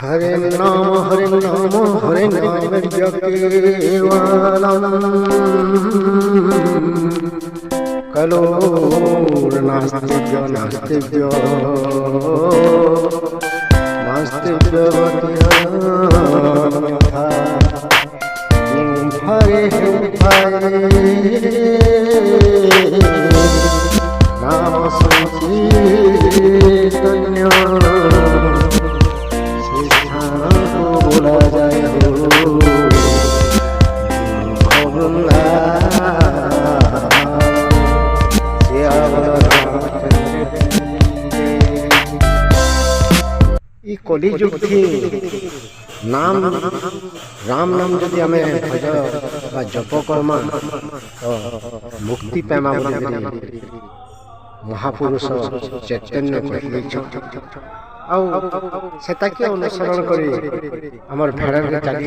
हरे नाम हरे नाम हरे नाम केवलम कलोर नास्तिभ्यो नास्तिभ्यो नास्तिभ्यो हरे हरे नाम संकीर्तन्य बोला जाए कली जुग थी नाम राम नाम जदि आम भज बा जप कर्मा तो मुक्ति पैमा महापुरुष चैतन्य कहले आताके अनुसरण करी आमर भेड़ चली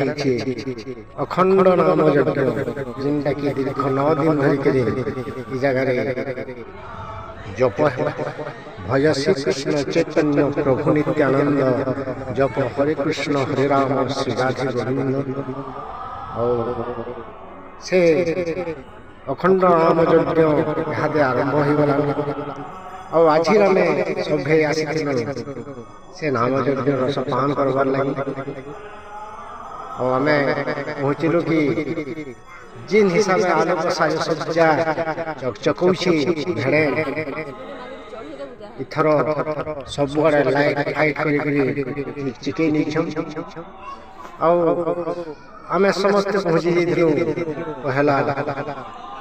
अखंड नाम यज्ञ जिनटा कि दीर्घ 9 दिन धरिक जगार जप भज श्री कृष्ण चैतन्य प्रभु नित्यानंद जप हरे कृष्ण हरे राम श्री राधे गोविंद से अखंड नाम यज्ञ इहादे आरंभ हो गला आज आम सभे आसी से नाम यज्ञ रस पान करवार लगे आम पहुँचलु कि जिन हिसाब से आलोक साजसज्जा चकचकौची भेड़े इथर सबुआड़े लाइट फाइट कर चिके आम समस्ते पहुँची जाइलु पहला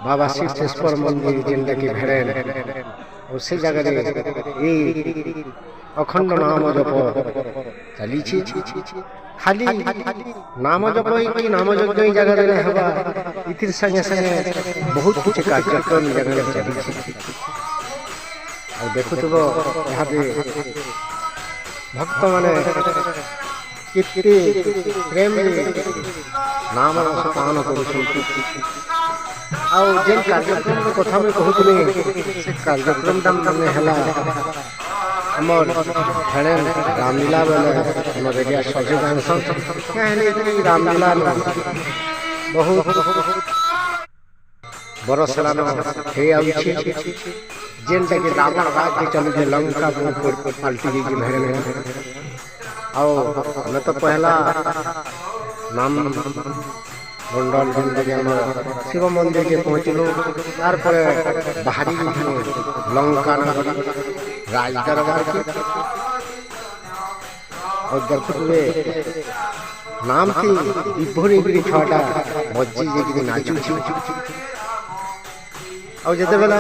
बाबा सिद्धेश्वर मंदिर जेनटा कि भेड़े और से जगह अखंड नाम जप चली खाली नाम जप कि नाम यज्ञ जगह हवा इतिर संगे संगे बहुत कुछ कार्यक्रम जगह चली और देखुव यहाँ भक्त मैंने कितने प्रेम नाम रस पान कर जेन कार्यक्रम कथा मुझे कहूली से कार्यक्रम मैंने है आमर खेड़े रामलीला बेले आम रेडिया सजे रामलीला बहुत बरस लान जेनटा कि रावण राज्य चलुचे लंका पलटि गई भेड़ में आम तो पहला नाम मंडल जेनटा शिव मंदिर के पहुँचलु तार बाहरी लंका राज दरबार की और देखुए नाम थी विभोरी छटा बजी जे नाचु और जिते बेला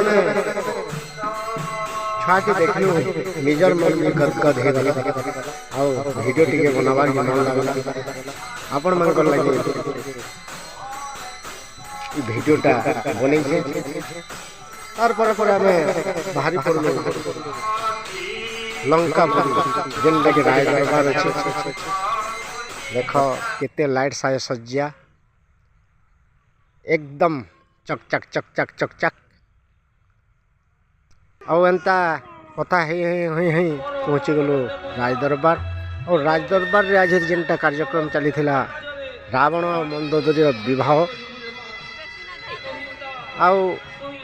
छुआ के देखलु निजर मन में गदगद हो गला वीडियो टिके बनाबार मन लगला आपण मन लगे भिडियोटा बन तार आम बाहरी पड़ल लंका जेनटा कि राय दरबार अच्छे देख केते लाइट साज सज्जा एकदम चक चक चक चक चक चक एंता कथा पहुँची गलु राज दरबार और राज दरबार आज जेनटा कार्यक्रम चली रावण मंदोदरी विवाह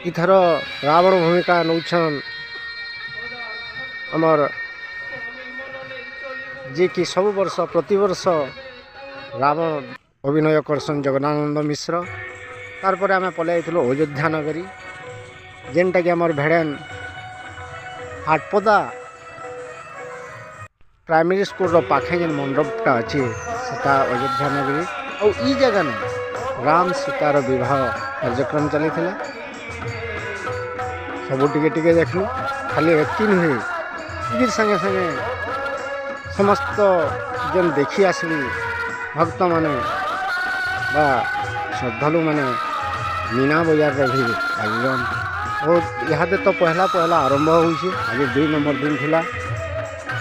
इथर रावण भूमिका नौछन आमर जे कि सब वर्ष प्रति वर्ष रावण अभिनय करसन जगदानंद मिश्र तार पर आम पलै अयोध्या नगरी जेनटा कि आमर भेड़ेन हाटपदा प्राइमरी स्कूल पाखे जेन मंडपटा अच्छे सेटा अयोध्या नगरी और ई जगह ने राम सीतार विवाह कार्यक्रम चली सब टिके देखलु खाली एति नुहे इधर संगे संगे समस्त जन देखी आसली भक्त माने बा श्रद्धालु माने मीना बजार भी आयोजन और यहाँ तो पहला आरंभ होइछे आज 2 नंबर दिन थिला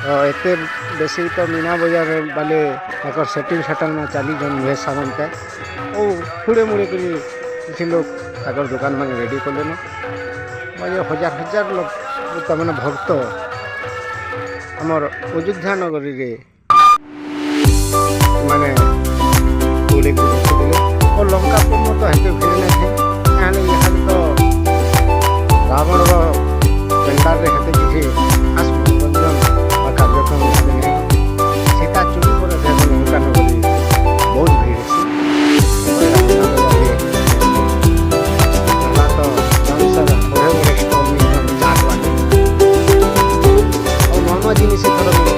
तो एते बेसी तो मीना बजार वाले सेटिंग सेटल में चली जन मुहे सामंत और थोड़े मुड़े किसी लोग दुकान मैंने रेडी कले हजार हजार लोग तमाने भक्त आमर अयोध्या नगरी रे ମାନେ ଦୌଡ଼ିକି ରଖିଦେଲେ ଓ ଲଙ୍କାପୁର ତ ହେତେ ଭିଡ଼ ନାଇଁ ଥାଏ କାହିଁକି ଇହାଦେ ତ ରାବଣର ପେଣ୍ଡାଲରେ ହେତେ କିଛି ଖାସ୍ ମନୋରଞ୍ଜନ ବା କାର୍ଯ୍ୟକ୍ରମ ହେତେ ନାଇଁ ସୀତା ଚୁରି ପରେ ଦେଖ ଲଙ୍କା ନଗରୀ ବହୁତ ଭିଡ଼ ହେସି ତ ଜନସର ବଢ଼େ ବଢ଼େ ଷ୍ଟଲ୍ ମିଳିଥାନ୍ତି ଚାଟ୍ ବାଲି ଆଉ ନୂଆ ନୂଆ ଜିନିଷ ଏଥର